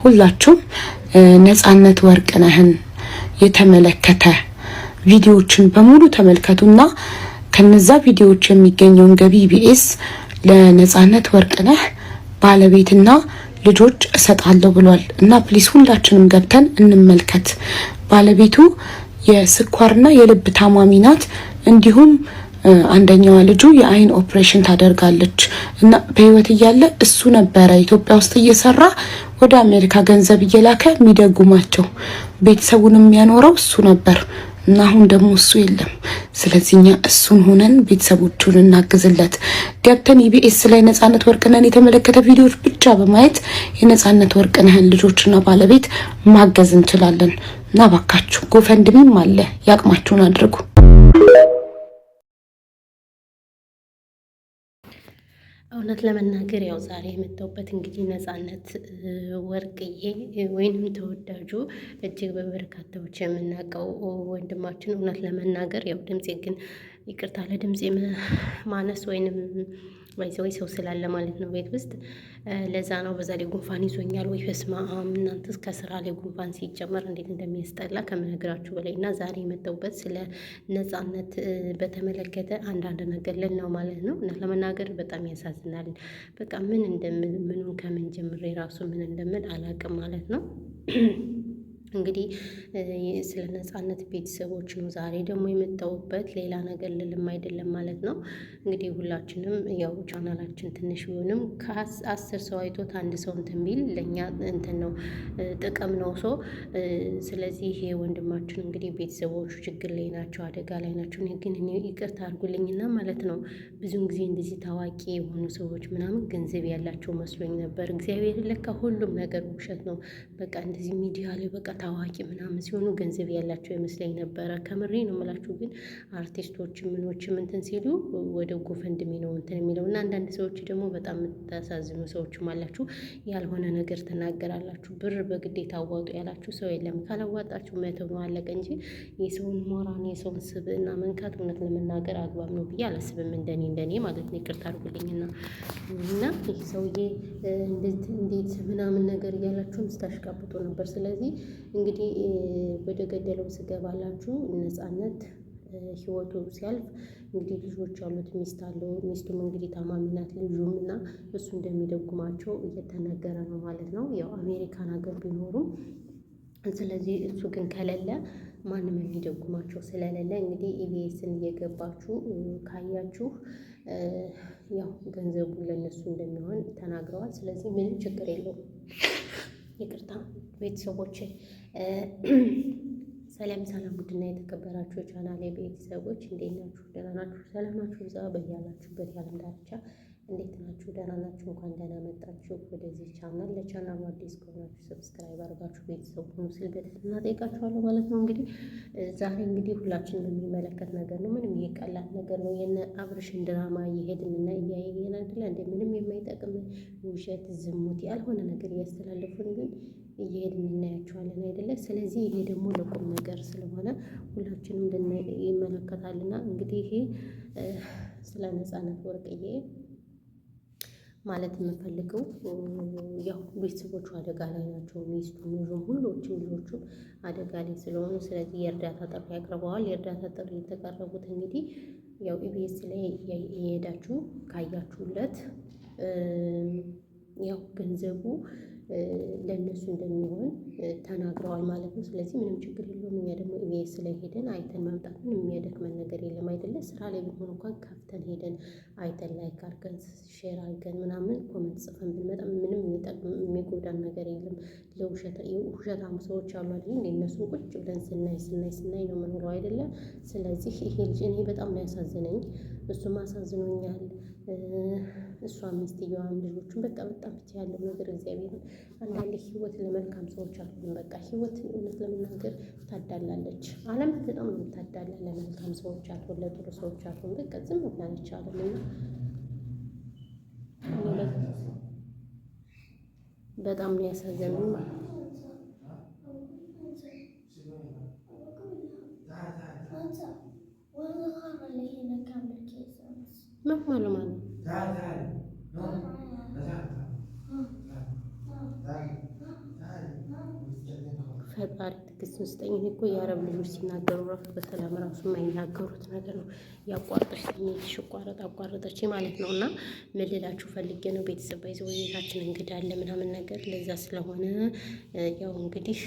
ሁላችሁም ነፃነት ወርቅነህን የተመለከተ ቪዲዮዎችን በሙሉ ተመልከቱና ከነዛ ቪዲዮዎች የሚገኘውን ገቢ ኢቢኤስ ለነፃነት ወርቅነህ ባለቤትና ልጆች እሰጣለሁ ብሏል እና ፕሊስ ሁላችንም ገብተን እንመልከት። ባለቤቱ የስኳርና የልብ ታማሚ ናት። እንዲሁም አንደኛዋ ልጁ የአይን ኦፕሬሽን ታደርጋለች እና በህይወት እያለ እሱ ነበረ ኢትዮጵያ ውስጥ እየሰራ ወደ አሜሪካ ገንዘብ እየላከ የሚደጉማቸው ቤተሰቡን የሚያኖረው እሱ ነበር እና አሁን ደግሞ እሱ የለም። ስለዚህኛ እሱን ሆነን ቤተሰቦቹን እናግዝለት። ገብተን ኢቢኤስ ላይ ነፃነት ወርቅነህን የተመለከተ ቪዲዮዎች ብቻ በማየት የነፃነት ወርቅነህን ልጆችና ባለቤት ማገዝ እንችላለን እና ባካችሁ ጎፈንድሚም አለ፣ ያቅማችሁን አድርጉ። እውነት ለመናገር ያው ዛሬ የመጣሁበት እንግዲህ ነፃነት ወርቅዬ ወይንም ተወዳጁ እጅግ በበርካታዎች የምናውቀው ወንድማችን እውነት ለመናገር ያው ድምፄ ግን ይቅርታ ለድምፄ ማነስ ወይንም ወይ ሰው ስላለ ማለት ነው ቤት ውስጥ ለዛ ነው። በዛ ላይ ጉንፋን ይዞኛል። ወይ በስመ አብ እናንተስ ከስራ ላይ ጉንፋን ሲጨመር እንዴት እንደሚያስጠላ ከምነግራችሁ በላይ እና ዛሬ የመጣሁበት ስለ ነፃነት በተመለከተ አንዳንድ ነገር ልን ነው ማለት ነው። እና ለመናገር በጣም ያሳዝናል። በቃ ምን እንደምል ምኑን ከምን ጀምሬ ራሱ ምን እንደምል አላውቅም ማለት ነው። እንግዲህ ስለ ነፃነት ቤተሰቦች ነው ዛሬ ደግሞ የመጣሁበት፣ ሌላ ነገር ልልም አይደለም ማለት ነው። እንግዲህ ሁላችንም ያው ቻናላችን ትንሽ ቢሆንም ከ10 ሰው አይቶት አንድ ሰው እንትን ቢል ለእኛ እንትን ነው ጥቅም ነው ሰው። ስለዚህ ይሄ ወንድማችን እንግዲህ ቤተሰቦቹ ችግር ላይ ናቸው፣ አደጋ ላይ ናቸው። ግን እኔ ይቅርታ አድርጉልኝና ማለት ነው ብዙን ጊዜ እንደዚህ ታዋቂ የሆኑ ሰዎች ምናምን ገንዘብ ያላቸው መስሎኝ ነበር። እግዚአብሔር ለካ ሁሉም ነገር ውሸት ነው። በቃ እንደዚህ ሚዲያ ላይ በቃ ታዋቂ ምናምን ሲሆኑ ገንዘብ ያላቸው ይመስለኝ ነበረ። ከምሬ ነው የምላችሁ። ግን አርቲስቶች ምኖችም እንትን ሲሉ ወደ ጎፈንድሚ ነው እንትን የሚለው እና አንዳንድ ሰዎች ደግሞ በጣም የምታሳዝኑ ሰዎችም አላችሁ። ያልሆነ ነገር ትናገራላችሁ። ብር በግዴታ አዋጡ ያላችሁ ሰው የለም። ካላዋጣችሁ መተው ነው አለቀ እንጂ የሰውን ሞራን የሰውን ስብዕና መንካት እውነት ለመናገር አግባብ ነው ብዬ አላስብም። እንደኔ ማለት ነው። ይቅርታ አድርጉልኝና እና ይህ ሰውዬ እንዴት ምናምን ነገር እያላችሁም ስታሽቃብጡ ነበር። ስለዚህ እንግዲህ ወደ ገደለው ስገባላችሁ ነፃነት ህይወቱ ሲያልፍ እንግዲህ ልጆች አሉት፣ ሚስት አለው። ሚስቱም እንግዲህ ታማሚ ናት። ልጁም እና እሱ እንደሚደጉማቸው እየተነገረ ነው ማለት ነው። ያው አሜሪካን ሀገር ቢኖሩም ስለዚህ እሱ ግን ከሌለ ማንም የሚደጉማቸው ስለሌለ እንግዲህ ኢቢኤስን እየገባችሁ ካያችሁ ያው ገንዘቡ ለነሱ እንደሚሆን ተናግረዋል። ስለዚህ ምንም ችግር የለውም። ይቅርታ ቤተሰቦች። ሰላም ውድና የተከበራችሁ የቻናሌ ቤተሰቦች እንዴት ናችሁ? ደህና ናችሁ? ሰላማችሁ ይብዛ በያላችሁበት የዓለም ዳርቻ። እንዴት ናችሁ? ደህና ናችሁ? እንኳን ደህና መጣችሁ ወደዚህ ቻናል። ለቻናሉ አዲስ ከሆናችሁ ሰብስክራይብ አድርጋችሁ ቤተሰብ ሁኑ ስል በትህትና ጠይቃችኋለሁ ማለት ነው። እንግዲህ ዛሬ እንግዲህ ሁላችንም የሚመለከት ነገር ነው። ምንም ይሄ ቀላል ነገር ነው። የነ አብርሽን ድራማ እየሄድንና እያየን አይደለ እንደ ምንም የማይጠቅም ውሸት፣ ዝሙት ያልሆነ ነገር እያስተላለፉን ግን እየሄድን እናያቸዋለን አይደለ? ስለዚህ ይሄ ደግሞ ለቁም ነገር ስለሆነ ሁላችንም ይመለከታልና እንግዲህ ይሄ ስለ ነፃነት ወርቅዬ ማለት የምፈልገው ያው ቤተሰቦቹ አደጋ ላይ ናቸው። ሚስቱም ልጁም ሁሎችም ልጆቹም አደጋ ላይ ስለሆኑ ስለዚህ የእርዳታ ጥሪ ያቅርበዋል። የእርዳታ ጥሪ የተቀረቡት እንግዲህ ያው ኢቢኤስ ላይ የሄዳችሁ ካያችሁለት ያው ገንዘቡ ለእነሱ እንደሚሆን ተናግረዋል ማለት ነው። ስለዚህ ምንም ችግር የለውም። እኛ ደግሞ ኢቢኤስ ላይ ሄደን አይተን መምጣት ምንም የሚያደክመን ነገር የለም አይደለ? ስራ ላይ ቢሆን እንኳን ከፍተን ሄደን አይተን ላይክ አድርገን ሼር አድርገን ምናምን ኮመንት ጽፈን ብንመጣ ምንም የሚጎዳን ነገር የለም። ለውሸታም ሰዎች አሉ አይደል? እነሱን ቁጭ ብለን ስናይ ነው የምንውለው አይደለ? ስለዚህ ይሄ ልጅ እኔ በጣም ነው ያሳዝነኝ። እሱም አሳዝኖኛል። እሷ ሚስትየዋም ልጆቹን በቃ በጣም ብቻ ያለው ነገር እግዚአብሔርን አንዳንድ ህይወት ለመልካም ሰዎች አሉን። በቃ ህይወት እውነት ለመናገር ታዳላለች። ዓለም በጣም ነው ታዳላ። ለመልካም ሰዎች አሉን፣ ለጥሩ ሰዎች አሉን። በቃ ዝም ብላለች ዓለም እና በጣም ነው ያሳዘነኝ። ማለት ፈጣሪ ትዕግስቱን ስጠኝ። እኔ እኮ የአረብ ልጆች ሲናገሩ ራሱ በሰላም ራሱ የማይናገሩት ነገር ነው። ያቋርጠች ትንሽ አቋረጠች ማለት ነው። እና ምን ልላችሁ ፈልጌ ነው ቤተሰብ ባይዘ ቤታችን እንግዳ አለ ምናምን ነገር ለዛ ስለሆነ ያው እንግዲህ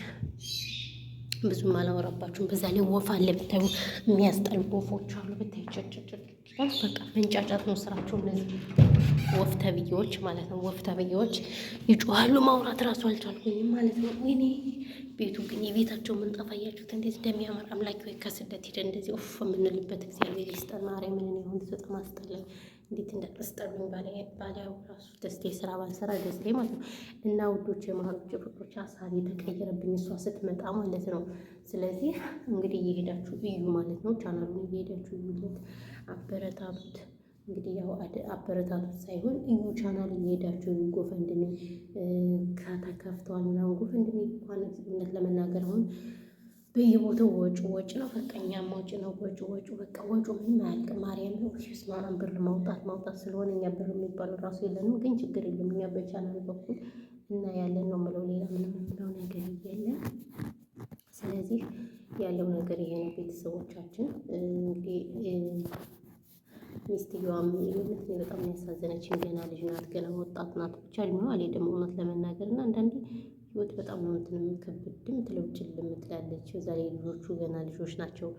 ብዙም አላወራባችሁም። በዛ ላይ ወፍ አለ ብታዩ፣ የሚያስጠሉ ወፎች አሉ ብታዩ፣ በቃ መንጫጫት ነው ስራቸው እነዚህ ወፍ ተብዬዎች ማለት ነው። ወፍ ተብዬዎች ይጮሃሉ። ማውራት ራሱ አልቻልኩኝም ማለት ነው። ወይኔ ቤቱ ግን የቤታቸው ምንጣፍ አያችሁት እንዴት እንደሚያምር። አምላኪ ወይ ከስደት ሄደ እንደዚህ ኦፍ የምንልበት እግዚአብሔር ይስጠን። ማርያምን የሆን በጣም አስጠላኝ። እንዴት እንዳስጠሉኝ ባሊያው ራሱ ደስቴ ስራ ባልሰራ ደስቴ ማለት ነው። እና ውዶች የማሮች ፍቅሮች ሀሳብ የተቀየረብኝ እሷ ስትመጣ ማለት ነው። ስለዚህ እንግዲህ እየሄዳችሁ እዩ ማለት ነው። ቻናሉን እየሄዳችሁ እዩለት፣ አበረታቱት። እንግዲህ ያው አበረታቱት ሳይሆን እዩ ቻናል እየሄዳችሁ ጎፈንድሚ ከተከፍተዋል ምናምን ጎፈንድሚ እንኳን እውነት ለመናገር አሁን በየቦታው ወጪ ነው። በቃ እኛም ወጪ ነው ወጪ በቃ ወጪ ምንም አያልቅም። ማርያም ነው ስማን ብር ማውጣት ስለሆነ እኛ ብር የሚባለው ራሱ የለንም። ግን ችግር የለም እኛ በቻናል በኩል እና ያለን ነው የምለው ሌላ ምንም የምለው ነገር የለም። ስለዚህ ያለው ነገር ይሄ ነው ቤተሰቦቻችን። እንግዲህ ሚስትየዋም የምትል በጣም ያሳዘነችኝ ገና ልጅ ናት፣ ገና ወጣት ናት። ብቻ እድሜዋ አልሄደም እውነት ለመናገር እና አንዳንዴ ህይወት በጣም ነው እንትን የምትከብድም ትለውጭልም ትላለች። በዛ ላይ ልጆቹ ገና ልጆች ናቸው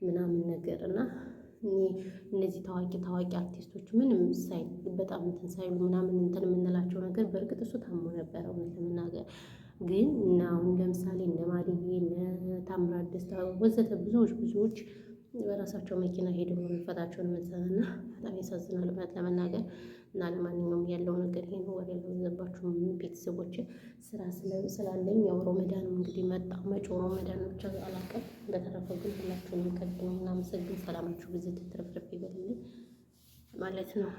ምናምን ነገር እና እነዚህ ታዋቂ አርቲስቶች ምንም በጣም እንትን ሳይሉ ምናምን እንትን የምንላቸው ነገር በእርግጥ እሱ ታሞ ነበረ እውነት ለመናገር ግን እና አሁን ለምሳሌ እነ ማዲዬ እነ ታምራት ደስታ ወዘተ ብዙዎች በራሳቸው መኪና ሄደው ነው መፈታቸውን መሰለና በጣም ያሳዝናል እውነት ለመናገር። እና ለማንኛውም ያለው ነገር ይሄ ነው። ወሬ ያልበዛባችሁ ቤተሰቦች ስራ ስላለኝ ያው ሮመዳን እንግዲህ መጪው ሮመዳን ብቻ አላውቅም። በተረፈ ግን ሁላችሁንም ከልብ ነው እናመሰግን። ሰላማችሁ ብዙ ትትረፍረፍ ይበልልኝ ማለት ነው።